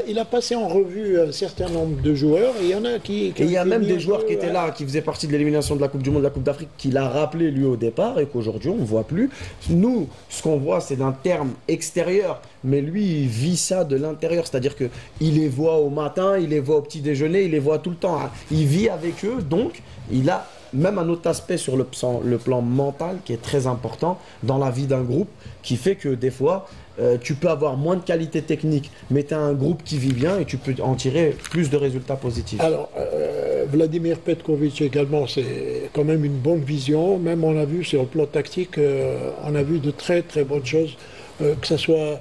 il a passé en revue un certain nombre de joueurs. Et il y en a qui... Et il y a même des joueurs qui étaient là, qui faisaient partie de l'élimination de la Coupe du Monde, de la Coupe d'Afrique, qu'il a rappelé lui au départ et qu'aujourd'hui, on ne voit plus. Nous, ce qu'on voit, c'est d'un terme extérieur. Mais lui, il vit ça de l'intérieur. C'est-à-dire qu'il les voit au matin, il les voit au petit déjeuner, il les voit tout le temps. Il vit avec eux, donc il a... Même un autre aspect sur le plan mental qui est très important dans la vie d'un groupe, qui fait que des fois, tu peux avoir moins de qualité technique, mais tu as un groupe qui vit bien et tu peux en tirer plus de résultats positifs. Alors, Vladimir Petkovic également, c'est quand même une bonne vision. Même on a vu sur le plan tactique, on a vu de très très bonnes choses, que ce soit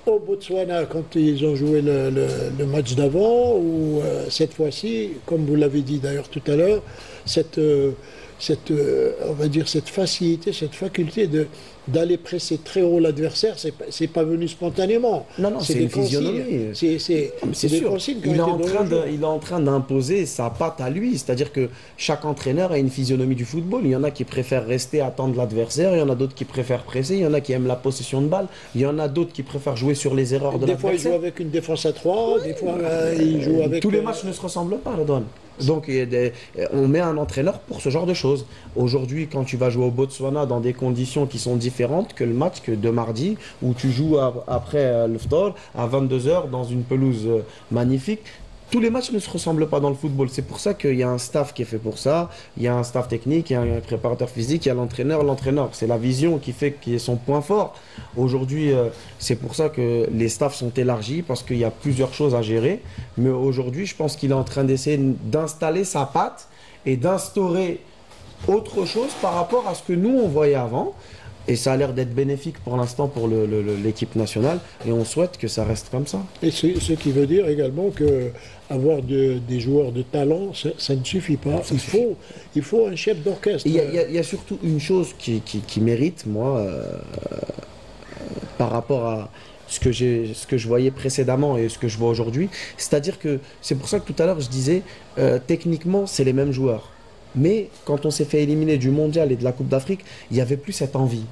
au Botswana quand ils ont joué le match d'avant, ou cette fois-ci, comme vous l'avez dit d'ailleurs tout à l'heure, on va dire cette facilité, cette faculté d'aller presser très haut l'adversaire, c'est pas venu spontanément. Non, c'est une physionomie. C'est des consignes qui ont été données. Il est en train d'imposer sa patte à lui, c'est-à-dire que chaque entraîneur a une physionomie du football. Il y en a qui préfèrent rester attendre l'adversaire, il y en a d'autres qui préfèrent presser, il y en a qui aiment la possession de balle, il y en a d'autres qui préfèrent jouer sur les erreurs de l'adversaire. Des fois, il joue avec une défense à 3, des fois, il joue avec... Tous les matchs ne se ressemblent pas, Redouane. Donc on met un entraîneur pour ce genre de choses. Aujourd'hui, quand tu vas jouer au Botswana dans des conditions qui sont différentes que le match de mardi, où tu joues après le Ftor à 22h dans une pelouse magnifique, tous les matchs ne se ressemblent pas dans le football. C'est pour ça qu'il y a un staff qui est fait pour ça. Il y a un staff technique, il y a un préparateur physique, il y a l'entraîneur. L'entraîneur, c'est la vision qui est son point fort. Aujourd'hui, c'est pour ça que les staffs sont élargis, parce qu'il y a plusieurs choses à gérer. Mais aujourd'hui, je pense qu'il est en train d'essayer d'installer sa patte et d'instaurer autre chose par rapport à ce que nous, on voyait avant. Et ça a l'air d'être bénéfique pour l'instant pour l'équipe nationale, et on souhaite que ça reste comme ça. Et ce qui veut dire également qu'avoir des joueurs de talent, ça ne suffit pas. Il faut un chef d'orchestre. Il y a surtout une chose qui mérite, moi, par rapport à ce que je voyais précédemment et ce que je vois aujourd'hui. C'est-à-dire que c'est pour ça que tout à l'heure je disais, techniquement, c'est les mêmes joueurs. Mais quand on s'est fait éliminer du Mondial et de la Coupe d'Afrique, il n'y avait plus cette envie.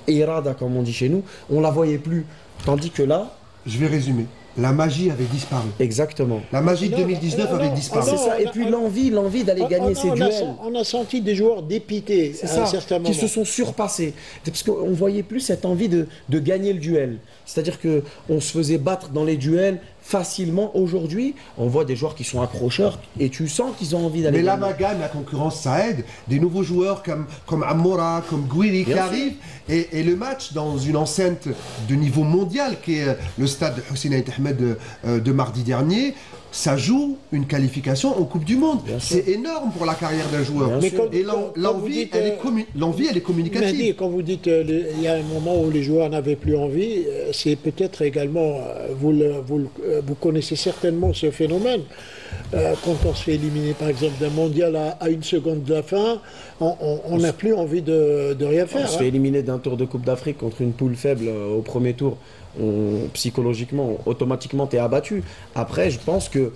Irada, comme on dit chez nous, on ne la voyait plus. Tandis que là... Je vais résumer. La magie avait disparu. Exactement. La magie de 2019 avait disparu. C'est ça. Et puis l'envie d'aller gagner ces duels. On a senti des joueurs dépités à un certain moment. Qui se sont surpassés. Parce qu'on ne voyait plus cette envie de gagner le duel. C'est-à-dire qu'on se faisait battre dans les duels facilement. Aujourd'hui, on voit des joueurs qui sont accrocheurs et tu sens qu'ils ont envie d'aller gagner. Mais l'amalgame, la concurrence, ça aide. Des nouveaux joueurs comme Amoura, comme Gouiri qui arrivent. Et le match dans une enceinte de niveau mondial qui est le stade de Hussein Ait Ahmed de mardi dernier, ça joue une qualification en Coupe du Monde. C'est énorme pour la carrière d'un joueur. Et l'envie, elle est communicative. Mehdi, quand vous dites il y a un moment où les joueurs n'avaient plus envie, c'est peut-être également, vous connaissez certainement ce phénomène. Quand on se fait éliminer par exemple d'un mondial à une seconde de la fin, on n'a plus envie de rien faire. On se fait éliminer d'un tour de Coupe d'Afrique contre une poule faible au premier tour. Psychologiquement, automatiquement, tu es abattu. Après, je pense que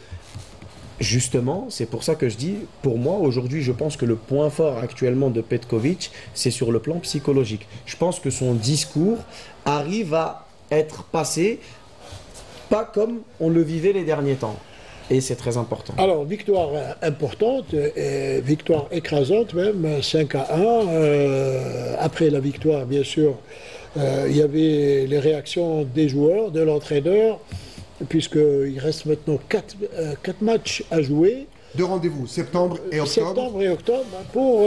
Justement, c'est pour ça que je dis, pour moi, aujourd'hui, je pense que le point fort actuellement de Petkovic, c'est sur le plan psychologique. Je pense que son discours arrive à être passé pas comme on le vivait les derniers temps. Et c'est très important. Alors, victoire importante, et victoire écrasante même, 5-1. Après la victoire, bien sûr, il y avait les réactions des joueurs, de l'entraîneur, puisqu'il reste maintenant 4 matchs à jouer. 2 rendez-vous, septembre et octobre. Septembre et octobre, pour,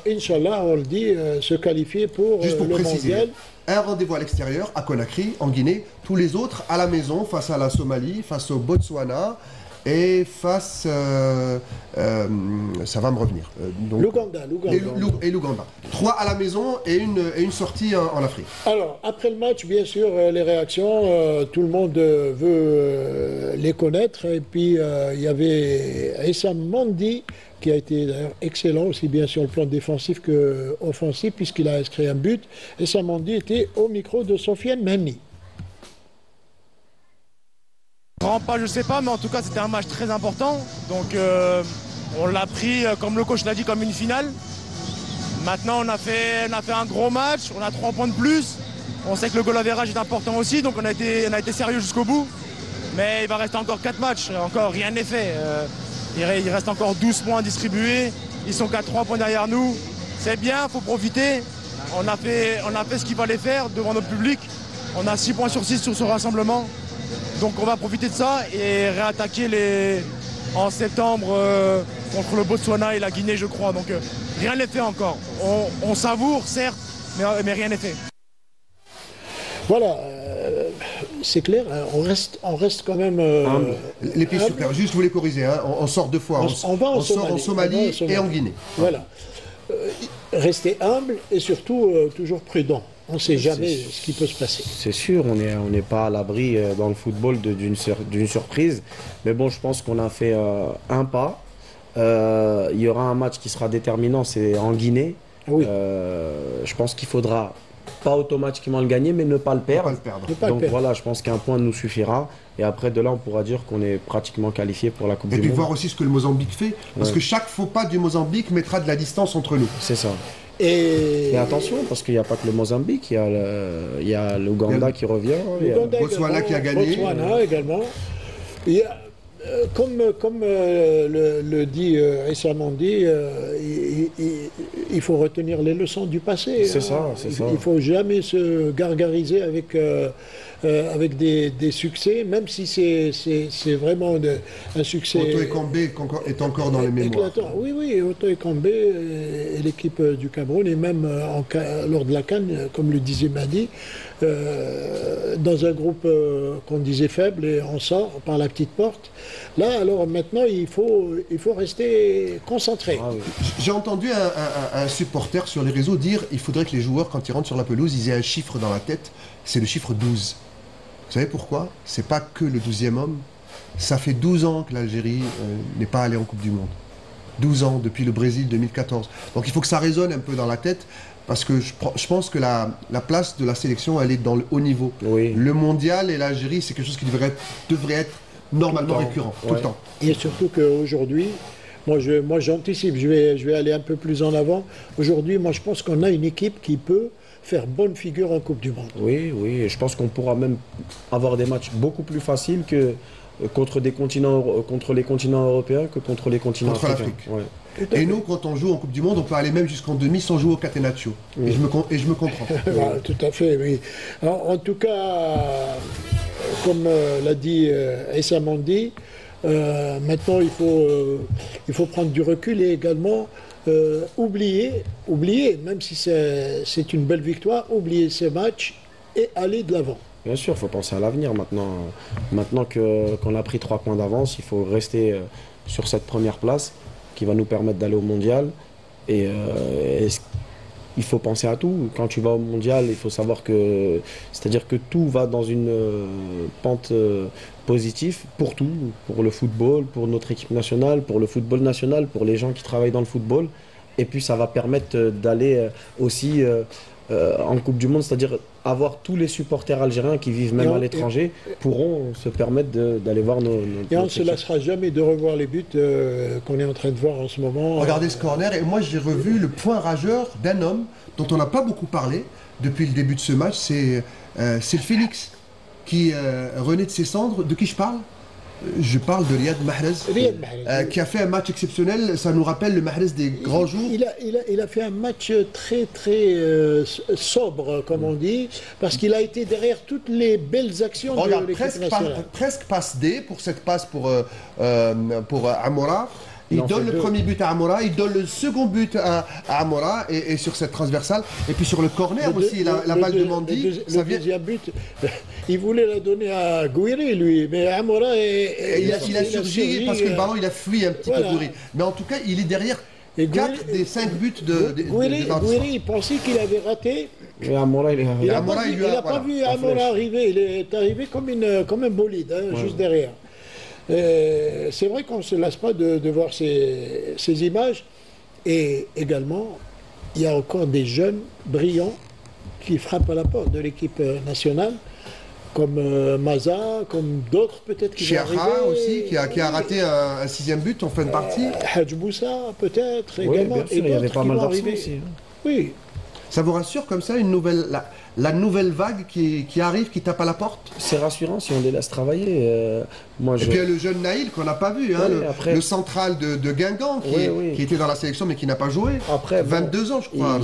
Inch'Allah, on le dit, se qualifier pour, Juste pour le préciser, mondial. un rendez-vous à l'extérieur, à Conakry, en Guinée. Tous les autres à la maison, face à la Somalie, face au Botswana et face... ça va me revenir. L'Ouganda. Et l'Ouganda. 3 à la maison et une sortie en Afrique. Alors, après le match, bien sûr, les réactions, tout le monde veut les connaître. Et puis, il y avait Essam Mandi, qui a été d'ailleurs excellent, aussi bien sur le plan défensif qu'offensif, puisqu'il a inscrit un but. Essam Mandi était au micro de Sofiane Mehni. Grand pas, je sais pas, mais en tout cas, c'était un match très important. Donc, on l'a pris, comme le coach l'a dit, comme une finale. Maintenant, on a fait un gros match, on a 3 points de plus. On sait que le goal average est important aussi, donc on a été sérieux jusqu'au bout. Mais il va rester encore 4 matchs, encore rien n'est fait. Il reste encore 12 points distribués, ils sont qu'à 3 points derrière nous. C'est bien, il faut profiter. On a fait ce qu'il fallait faire devant notre public. On a 6 points sur 6 sur ce rassemblement. Donc on va profiter de ça et réattaquer en septembre contre le Botswana et la Guinée, je crois. Donc rien n'est fait encore. On savoure, certes, mais rien n'est fait. Voilà, c'est clair, on reste quand même... les pieds sur terre, juste vous les corriger, hein, on sort 2 fois. On sort en Somalie et en Guinée. Voilà. Rester humble et surtout toujours prudent. On ne sait jamais ce qui peut se passer. C'est sûr, on n'est pas à l'abri dans le football d'une surprise. Mais bon, je pense qu'on a fait un pas. Il y aura un match qui sera déterminant, c'est en Guinée. Oui. Je pense qu'il faudra pas automatiquement le gagner, mais ne pas le perdre. Donc voilà, je pense qu'un point nous suffira. Et après, de là, on pourra dire qu'on est pratiquement qualifié pour la Coupe du Monde. Et puis voir aussi ce que le Mozambique fait. Parce que chaque faux pas du Mozambique mettra de la distance entre nous. C'est ça. Et attention, parce qu'il n'y a pas que le Mozambique, il y a l'Ouganda qui revient. Il y a Botswana qui a gagné. Botswana également. Il y a, comme le dit récemment dit, il faut retenir les leçons du passé. C'est ça, c'est ça. Il ne faut jamais se gargariser avec des succès, même si c'est vraiment un succès. Otto Ekambe est encore dans les mémoires. Éclatant. Oui, Otto Ekambe et l'équipe du Cameroun, et même lors de la CAN, comme le disait Madi, dans un groupe qu'on disait faible, et on sort par la petite porte. Là, alors maintenant, il faut rester concentré. Ah oui. J'ai entendu un supporter sur les réseaux dire qu'il faudrait que les joueurs, quand ils rentrent sur la pelouse, ils aient un chiffre dans la tête, c'est le chiffre 12. Vous savez pourquoi? C'est pas que le 12e homme. Ça fait 12 ans que l'Algérie n'est pas allée en Coupe du Monde. 12 ans, depuis le Brésil 2014. Donc il faut que ça résonne un peu dans la tête, parce que je pense que la place de la sélection, elle est dans le haut niveau. Oui. Le mondial et l'Algérie, c'est quelque chose qui devrait être normalement récurrent, tout le temps. Et surtout qu'aujourd'hui, moi j'anticipe, je vais aller un peu plus en avant. Aujourd'hui, moi je pense qu'on a une équipe qui peut faire bonne figure en Coupe du Monde. Oui, et je pense qu'on pourra même avoir des matchs beaucoup plus faciles que contre les continents européens que contre les continents africains. L'Afrique. Ouais. Et nous, quand on joue en Coupe du Monde, on peut aller même jusqu'en demi sans jouer au Catenaccio. Oui. Et je me comprends. Tout à fait, oui. Alors, en tout cas, comme l'a dit Essa Mandi, maintenant il faut prendre du recul et également oublier, même si c'est une belle victoire, oublier ces matchs et aller de l'avant. Bien sûr, il faut penser à l'avenir maintenant. Maintenant qu'on a pris 3 points d'avance, il faut rester sur cette première place qui va nous permettre d'aller au mondial. Et il faut penser à tout. Quand tu vas au mondial, il faut savoir que... C'est-à-dire que tout va dans une pente positive pour tout. Pour le football, pour notre équipe nationale, pour le football national, pour les gens qui travaillent dans le football. Et puis ça va permettre d'aller aussi en Coupe du Monde, c'est-à-dire avoir tous les supporters algériens qui vivent même à l'étranger pourront se permettre d'aller voir nos et on ne se lassera jamais de revoir les buts qu'on est en train de voir en ce moment. Regardez ce corner, et moi j'ai revu le point rageur d'un homme dont on n'a pas beaucoup parlé depuis le début de ce match, c'est le Phoenix qui renaît de ses cendres. De qui je parle? Je parle de Riyad Mahrez, qui a fait un match exceptionnel. Ça nous rappelle le Mahrez des grands jours. Il a fait un match très très sobre, comme on dit, parce qu'il a été derrière toutes les belles actions de l'équipe nationale. Presque passe D pour cette passe pour Amoura. Il donne le premier but à Amoura, il donne le second but à Amoura et sur cette transversale. Et puis sur le corner aussi, la balle de Mandi. Le deuxième but, il voulait la donner à Gouiri, lui, mais Amoura il a surgi parce que le ballon il a fui un petit peu Gouiri. Mais en tout cas, il est derrière 4 des 5 buts de Gouiri, il pensait qu'il avait raté. Et Amoura, il n'a pas vu Amoura arriver, il est arrivé comme un bolide, juste derrière. C'est vrai qu'on ne se lasse pas de voir ces images. Et également, il y a encore des jeunes brillants qui frappent à la porte de l'équipe nationale, comme Maza, comme d'autres peut-être qui vont arriver. Chiara aussi, qui a raté un 6e but en fin de partie. Hadj Boussa peut-être oui, également. Bien sûr, il y avait pas mal d'absents aussi. Oui. Ça vous rassure comme ça, la nouvelle vague qui arrive, qui tape à la porte? C'est rassurant si on les laisse travailler. Et puis il y a le jeune Naïl qu'on n'a pas vu, le central de Guingamp qui était dans la sélection mais qui n'a pas joué. Après, 22 ans je crois.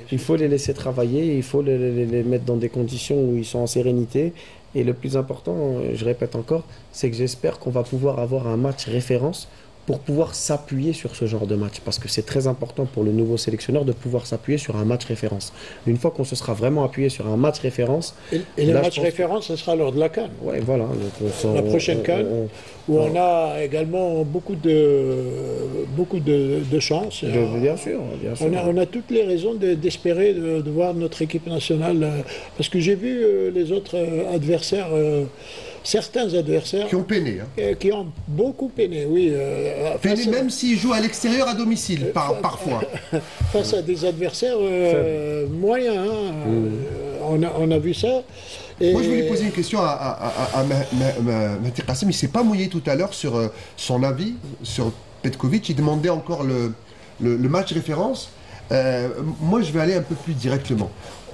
Il faut les laisser travailler, il faut les mettre dans des conditions où ils sont en sérénité. Et le plus important, je répète encore, c'est que j'espère qu'on va pouvoir avoir un match référence pour pouvoir s'appuyer sur ce genre de match. Parce que c'est très important pour le nouveau sélectionneur de pouvoir s'appuyer sur un match référence. Une fois qu'on se sera vraiment appuyé sur un match référence... Et le match référence, ce sera lors de la CAN. Oui, voilà. La prochaine CAN, où on a également beaucoup de chance. Bien sûr. On a toutes les raisons d'espérer de voir notre équipe nationale. Parce que j'ai vu les autres adversaires... certains adversaires... Qui ont peiné. Qui ont beaucoup peiné, oui. Peiné même s'ils jouent à l'extérieur à domicile, parfois. Face à des adversaires moyens. On a vu ça. Et moi, je voulais poser une question à Mehdi Qassem. Il ne s'est pas mouillé tout à l'heure sur son avis sur Petkovic. Il demandait encore le match référence. Moi, je vais aller un peu plus directement.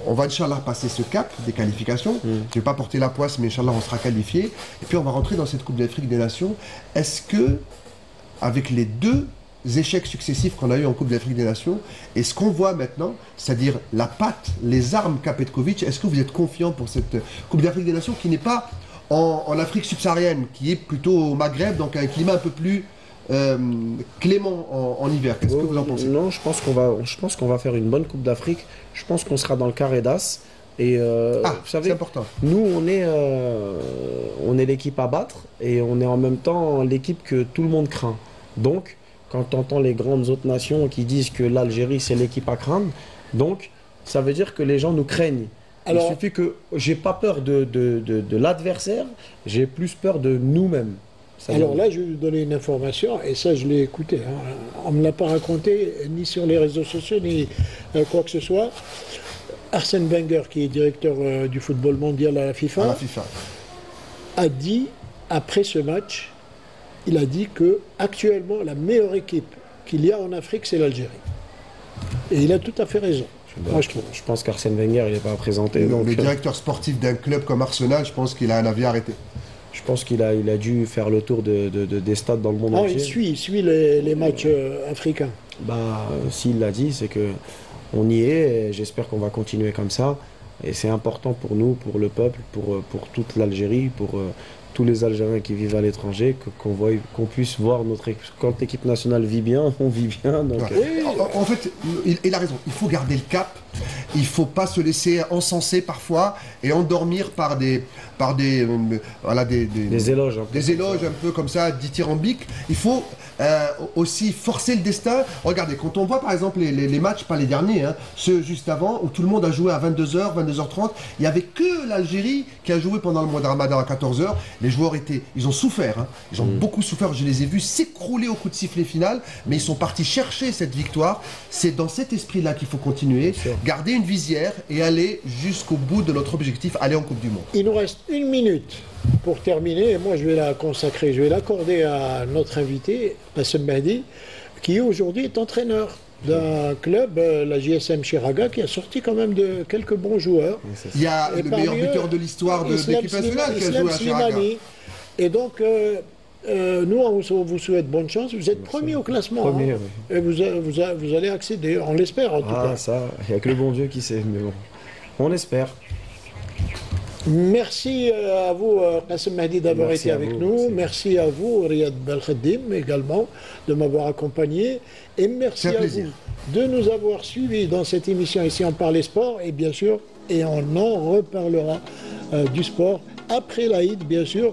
On va, Inch'Allah, passer ce cap des qualifications. Je ne vais pas porter la poisse, mais Inch'Allah, on sera qualifié. Et puis, on va rentrer dans cette Coupe d'Afrique des Nations. Est-ce que, avec les 2 échecs successifs qu'on a eu en Coupe d'Afrique des Nations, et ce qu'on voit maintenant, c'est-à-dire la patte, les armes qu'a Petkovic, est-ce que vous êtes confiant pour cette Coupe d'Afrique des Nations qui n'est pas en Afrique subsaharienne, qui est plutôt au Maghreb, donc un climat un peu plus clément en hiver? Qu'est-ce que vous en pensez? Non, je pense qu'on va faire une bonne Coupe d'Afrique. Je pense qu'on sera dans le carré d'as. Et vous savez, c'est important. Nous, on est l'équipe à battre et on est en même temps l'équipe que tout le monde craint. Donc, quand on entend les grandes autres nations qui disent que l'Algérie, c'est l'équipe à craindre, donc ça veut dire que les gens nous craignent. Alors, il suffit que j'ai pas peur de l'adversaire, j'ai plus peur de nous-mêmes. Alors là, je vais vous donner une information, et ça, je l'ai écouté. On ne me l'a pas raconté, ni sur les réseaux sociaux, ni quoi que ce soit. Arsène Wenger, qui est directeur du football mondial à la FIFA, a dit, après ce match, il a dit que actuellement la meilleure équipe qu'il y a en Afrique, c'est l'Algérie. Et il a tout à fait raison. Moi, je pense qu'Arsène Wenger, il n'est pas présenté. Le directeur sportif d'un club comme Arsenal, je pense qu'il a un avis arrêté. Je pense qu'il a dû faire le tour des stades dans le monde entier. Il suit les matchs africains. S'il l'a dit, c'est que on y est, et j'espère qu'on va continuer comme ça. Et c'est important pour nous, pour le peuple, pour toute l'Algérie, pour tous les Algériens qui vivent à l'étranger, qu'on puisse voir quand l'équipe nationale vit bien, on vit bien. Donc, En fait, il a raison, il faut garder le cap, il ne faut pas se laisser encenser parfois et endormir par des par des éloges. Des éloges un peu comme ça, dithyrambiques. Il faut aussi forcer le destin. Regardez, quand on voit par exemple les matchs, pas les derniers, hein, ceux juste avant, où tout le monde a joué à 22h, 22h30, il n'y avait que l'Algérie qui a joué pendant le mois de Ramadan à 14h. Les joueurs ils ont souffert, hein. Ils ont beaucoup souffert. Je les ai vus s'écrouler au coup de sifflet final, mais ils sont partis chercher cette victoire. C'est dans cet esprit-là qu'il faut continuer, garder une visière et aller jusqu'au bout de notre objectif, aller en Coupe du Monde. Il nous reste 1 minute pour terminer, et moi je vais la consacrer, je vais l'accorder à notre invité, Qassem Mahdi, qui aujourd'hui est entraîneur d'un club, la JSM Chiraga, qui a sorti quand même de quelques bons joueurs. Il y a le meilleur buteur de l'histoire de l'équipe nationale qui a joué à Chiraga. Et donc, nous, on vous souhaite bonne chance. Vous êtes premier au classement. Premier, hein. oui. Et vous allez accéder, on l'espère en tout cas. Ça, il n'y a que le bon Dieu qui sait, mais bon, on espère. Merci à vous, Qassem Mahdi, d'avoir été avec nous. Merci à vous, Riyad Belkhadim, également, de m'avoir accompagné. Et merci à vous de nous avoir suivis dans cette émission ici On Parle Sport. Et bien sûr, et on en reparlera du sport après l'Aïd, bien sûr.